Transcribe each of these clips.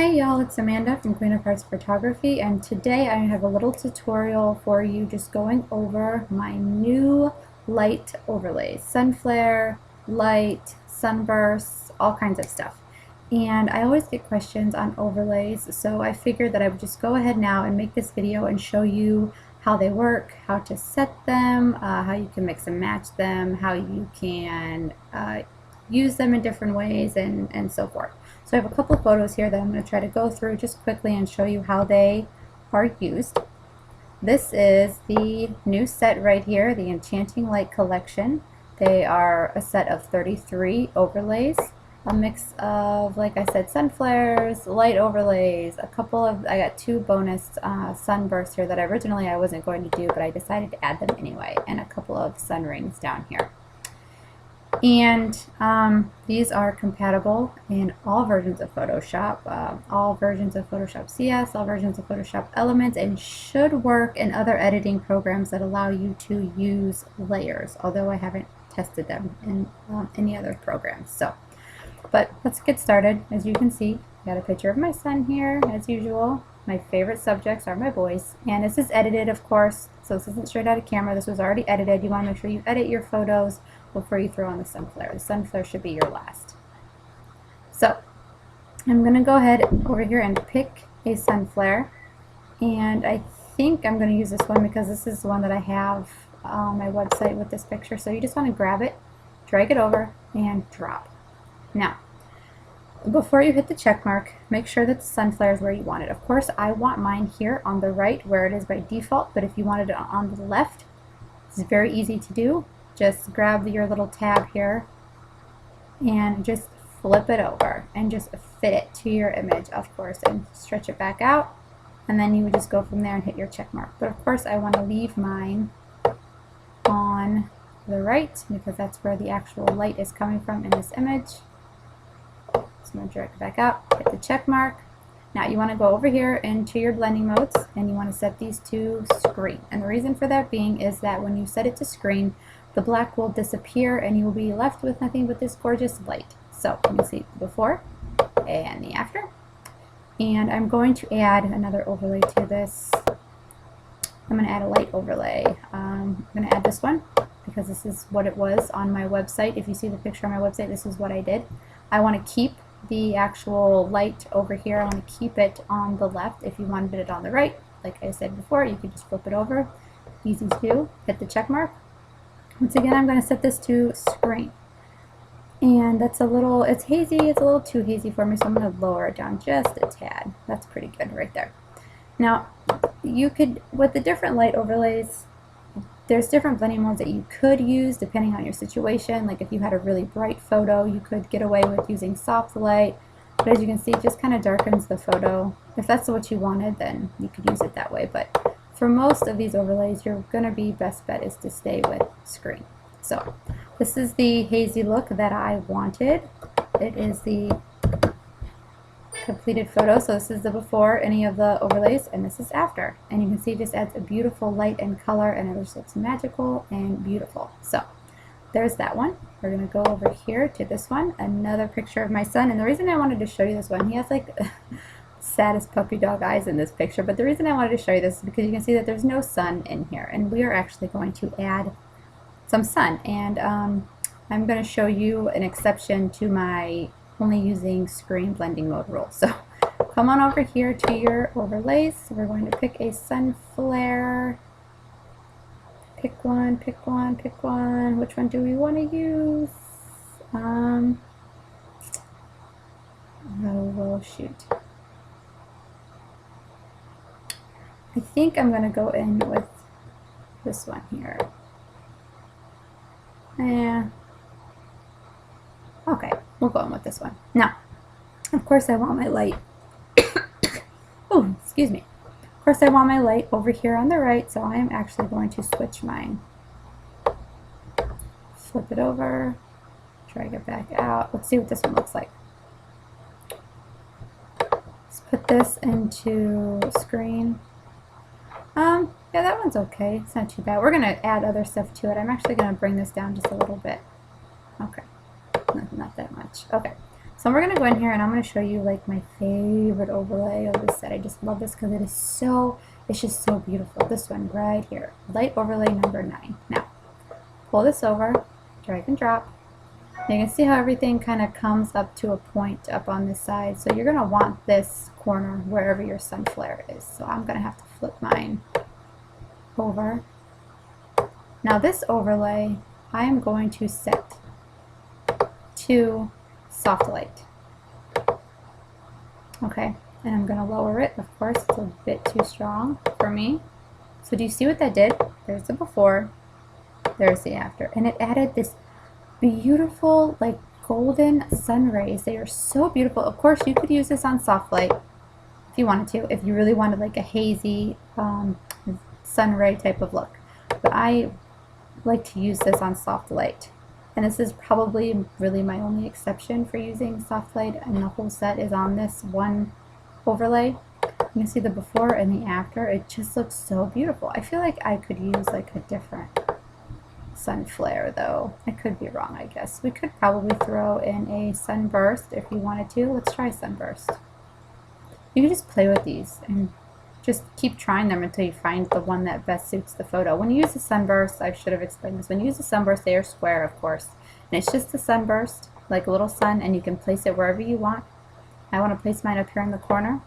Hey y'all, it's Amanda from Queen of Hearts Photography, and today I have a little tutorial for you just going over my new light overlays. Sun flare, light, sunbursts, all kinds of stuff. And I always get questions on overlays, so I figured that I would just go ahead now and make this video and show you how they work, how to set them, how you can mix and match them, how you can use them in different ways, and so forth. So I have a couple of photos here that I'm going to try to go through just quickly and show you how they are used. This is the new set right here, the Enchanting Light Collection. They are a set of 33 overlays, a mix of, like I said, sun flares, light overlays, I got two bonus sunbursts here that originally I wasn't going to do, but I decided to add them anyway, and a couple of sun rings down here. And these are compatible in all versions of Photoshop, all versions of Photoshop CS, all versions of Photoshop Elements, and should work in other editing programs that allow you to use layers, although I haven't tested them in any other programs. But let's get started. As you can see, I got a picture of my son here, as usual. My favorite subjects are my boys, and this is edited, of course, so this isn't straight out of camera. This was already edited. You want to make sure you edit your photos before you throw on the sun flare. The sun flare should be your last. So I'm going to go ahead over here and pick a sun flare, and I think I'm going to use this one because this is the one that I have on my website with this picture. So you just want to grab it, drag it over, and drop. Now, before you hit the check mark, make sure that the sun flare is where you want it. Of course, I want mine here on the right where it is by default, but if you wanted it on the left, it's very easy to do. Just grab your little tab here and just flip it over and just fit it to your image, of course, and stretch it back out, and then you would just go from there and hit your check mark. But of course, I want to leave mine on the right because that's where the actual light is coming from in this image. So I'm going to drag it back out, hit the check mark. Now you want to go over here into your blending modes and you want to set these to screen. And the reason for that being is that when you set it to screen, the black will disappear and you will be left with nothing but this gorgeous light. So let me see the before and the after. And I'm going to add another overlay to this. I'm going to add a light overlay. I'm going to add this one because this is what it was on my website. If you see the picture on my website, this is what I did. I want to keep the actual light over here. I want to keep it on the left. If you wanted it on the right, like I said before, you could just flip it over. Easy to do. Hit the check mark. Once again, I'm going to set this to screen. And that's it's hazy, it's a little too hazy for me, so I'm going to lower it down just a tad. That's pretty good right there. Now, you could, with the different light overlays, there's different blending modes that you could use depending on your situation. Like if you had a really bright photo, you could get away with using soft light. But as you can see, it just kind of darkens the photo. If that's what you wanted, then you could use it that way. But for most of these overlays, you're going to be best bet is to stay with screen. So this is the hazy look that I wanted. It is the completed photo. So this is the before any of the overlays, and this is after. And you can see it just adds a beautiful light and color, and it just looks magical and beautiful. So there's that one. We're going to go over here to this one, another picture of my son. And the reason I wanted to show you this one, he has like saddest puppy dog eyes in this picture, but the reason I wanted to show you this is because you can see that there's no sun in here, and we are actually going to add some sun. And I'm going to show you an exception to my only using screen blending mode rule. So come on over here to your overlays. We're going to pick a sun flare. Pick one, pick one, pick one. Which one do we want to use? Oh, well, shoot. I think I'm going to go in with this one here. Yeah. Okay, we'll go in with this one. Now, of course I want my light. Oh, excuse me. Of course I want my light over here on the right, so I am actually going to switch mine. Flip it over, drag it back out. Let's see what this one looks like. Let's put this into screen. Yeah, that one's okay. It's not too bad. We're going to add other stuff to it. I'm actually going to bring this down just a little bit. Okay. Not that much. Okay. So we're going to go in here and I'm going to show you like my favorite overlay of this set. I just love this because it is so, it's just so beautiful. This one right here, light overlay number 9. Now, pull this over, drag and drop. You can see how everything kind of comes up to a point up on this side. So you're going to want this corner wherever your sun flare is. So I'm going to have to flip mine over. Now this overlay, I am going to set to soft light. Okay, and I'm going to lower it. Of course, it's a bit too strong for me. So do you see what that did? There's the before, there's the after. And it added this beautiful like golden sun rays. They are so beautiful. Of course you could use this on soft light if you wanted to, if you really wanted like a hazy sun ray type of look, but I like to use this on soft light, and this is probably really my only exception for using soft light, and the whole set is on this one overlay. You can see the before and the after. It just looks so beautiful. I feel like I could use like a different sun flare though. I could be wrong, I guess. We could probably throw in a sunburst if you wanted to. Let's try sunburst. You can just play with these and just keep trying them until you find the one that best suits the photo. When you use a sunburst, I should have explained this. When you use a sunburst, they are square, of course. And it's just a sunburst, like a little sun, and you can place it wherever you want. I want to place mine up here in the corner.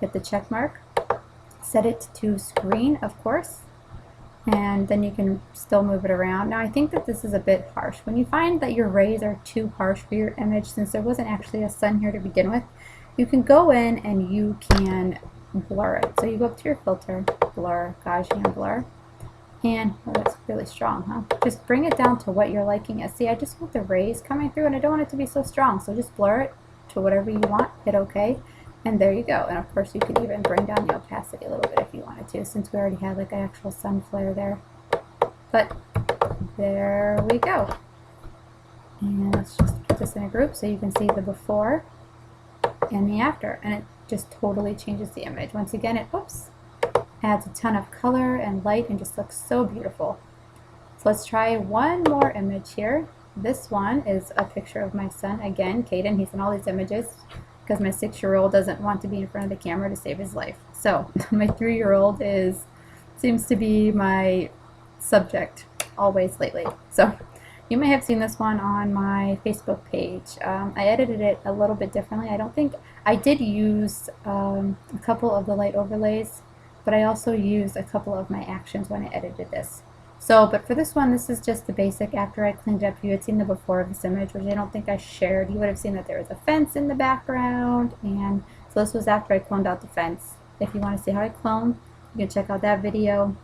Hit the check mark. Set it to screen, of course. And then you can still move it around. Now I think that this is a bit harsh. When you find that your rays are too harsh for your image, since there wasn't actually a sun here to begin with, you can go in and you can blur it. So you go up to your filter, blur, Gaussian blur, and oh, that's really strong, huh? Just bring it down to what you're liking it. See, I just want the rays coming through and I don't want it to be so strong, so just blur it to whatever you want, hit OK. And there you go. And of course you can even bring down the opacity a little bit if you wanted to, since we already had like an actual sun flare there. But there we go. And let's just put this in a group so you can see the before and the after. And it just totally changes the image. Once again, it adds a ton of color and light and just looks so beautiful. So let's try one more image here. This one is a picture of my son. Again, Caden, he's in all these images, because my 6-year-old doesn't want to be in front of the camera to save his life. So my 3-year-old seems to be my subject always lately. So you may have seen this one on my Facebook page. I edited it a little bit differently. I don't think I did use a couple of the light overlays, but I also used a couple of my actions when I edited this. So, but for this one, this is just the basic. After I cleaned up, you had seen the before of this image, which I don't think I shared. You would have seen that there was a fence in the background, and so this was after I cloned out the fence. If you want to see how I clone, you can check out that video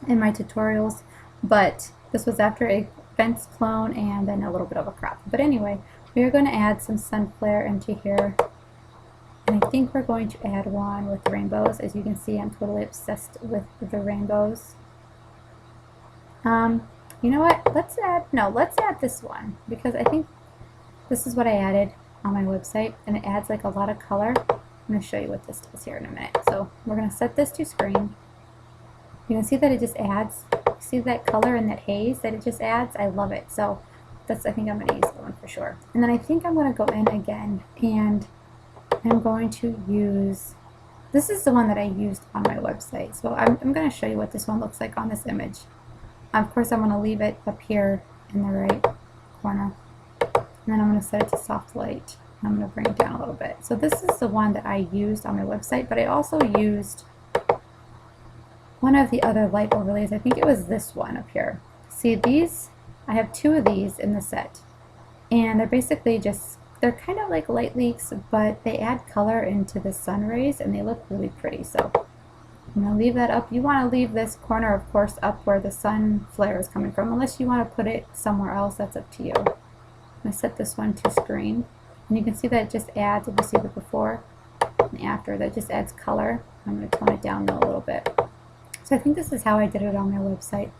in my tutorials. But this was after a fence clone and then a little bit of a crop. But anyway, we are going to add some sun flare into here. And I think we're going to add one with rainbows. As you can see, I'm totally obsessed with the rainbows. You know what? Let's add this one, because I think this is what I added on my website, and it adds like a lot of color. I'm going to show you what this does here in a minute. So we're going to set this to screen. You can see that it just adds, see that color and that haze that it just adds? I love it. So I think I'm going to use that one for sure. And then I think I'm going to go in again, and I'm going to use, this is the one that I used on my website. So I'm going to show you what this one looks like on this image. Of course, I'm going to leave it up here in the right corner. And then I'm going to set it to soft light. I'm going to bring it down a little bit. So this is the one that I used on my website, but I also used one of the other light overlays. I think it was this one up here. See these? I have 2 of these in the set. And they're basically just, they're kind of like light leaks, but they add color into the sun rays and they look really pretty. So I'm going to leave that up. You want to leave this corner, of course, up where the sun flare is coming from, unless you want to put it somewhere else. That's up to you. I'm going to set this one to screen. And you can see that it just adds, if you see the before and after, that just adds color. I'm going to tone it down though a little bit. So I think this is how I did it on my website.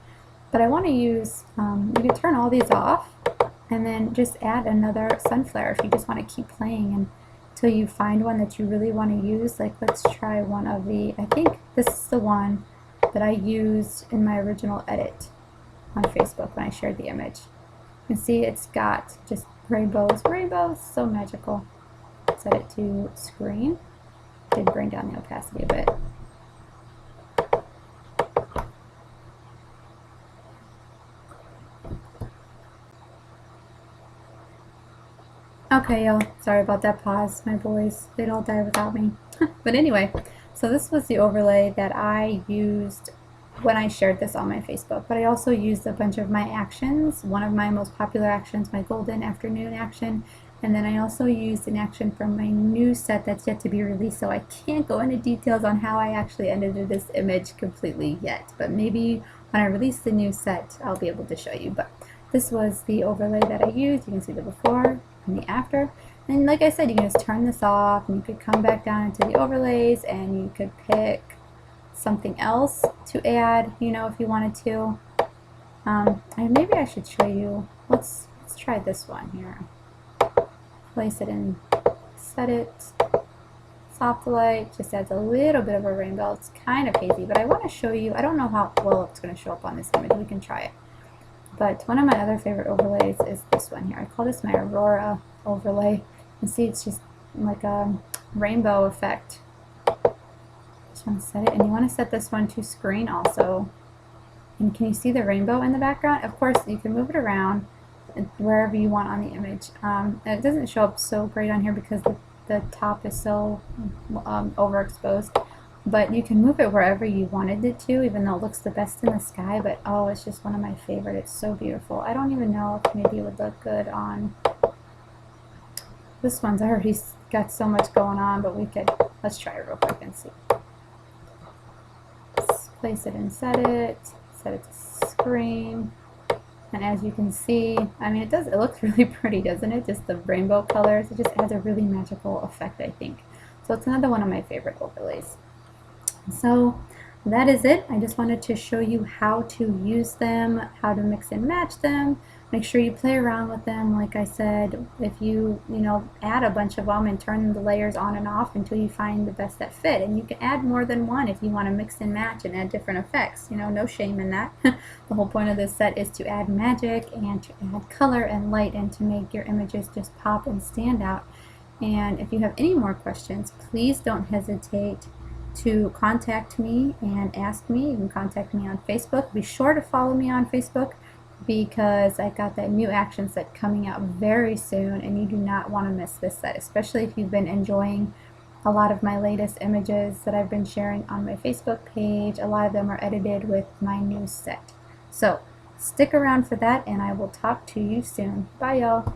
But I want to use, you can turn all these off and then just add another sun flare if you just want to keep playing until you find one that you really want to use. Like, let's try one of the, I think this is the one that I used in my original edit on Facebook when I shared the image. You can see it's got just Rainbows, rainbows, so magical. Set it to screen. Did bring down the opacity a bit. Okay, y'all, sorry about that pause. My boys, they'd all die without me. But anyway, so this was the overlay that I used when I shared this on my Facebook, but I also used a bunch of my actions. One of my most popular actions, my golden afternoon action, and then I also used an action from my new set that's yet to be released, so I can't go into details on how I actually edited this image completely yet, but maybe when I release the new set I'll be able to show you. But this was the overlay that I used. You can see the before and the after. And like I said, you can just turn this off and you could come back down into the overlays and you could pick something else to add, you know, if you wanted to. Maybe I should show you. Let's try this one here. Place it in, set it, soft light, just adds a little bit of a rainbow. It's kind of hazy, but I want to show you. I don't know how well it's going to show up on this image. We can try it. But one of my other favorite overlays is this one here. I call this my Aurora overlay. You see, it's just like a rainbow effect. Just want to set it, and you want to set this one to screen also. And can you see the rainbow in the background? Of course, you can move it around wherever you want on the image. And it doesn't show up so great on here because the top is so overexposed. But you can move it wherever you wanted it to, even though it looks the best in the sky. But oh, it's just one of my favorite. It's so beautiful. I don't even know if maybe it would look good on this one's already got so much going on, but let's try it real quick and see. Let's place it and set it to screen. And as you can see, I mean, it looks really pretty, doesn't it? Just the rainbow colors. It just adds a really magical effect, I think. So it's another one of my favorite overlays. So that is it. I just wanted to show you how to use them, how to mix and match them. Make sure you play around with them. Like I said, if you add a bunch of them and turn the layers on and off until you find the best that fit. And you can add more than one if you want to mix and match and add different effects. No shame in that. The whole point of this set is to add magic and to add color and light and to make your images just pop and stand out. And if you have any more questions, please don't hesitate to contact me and ask me. You can contact me on Facebook. Be sure to follow me on Facebook because I got that new action set coming out very soon, and you do not want to miss this set, especially if you've been enjoying a lot of my latest images that I've been sharing on my Facebook page. A lot of them are edited with my new set. So stick around for that, and I will talk to you soon. Bye, y'all.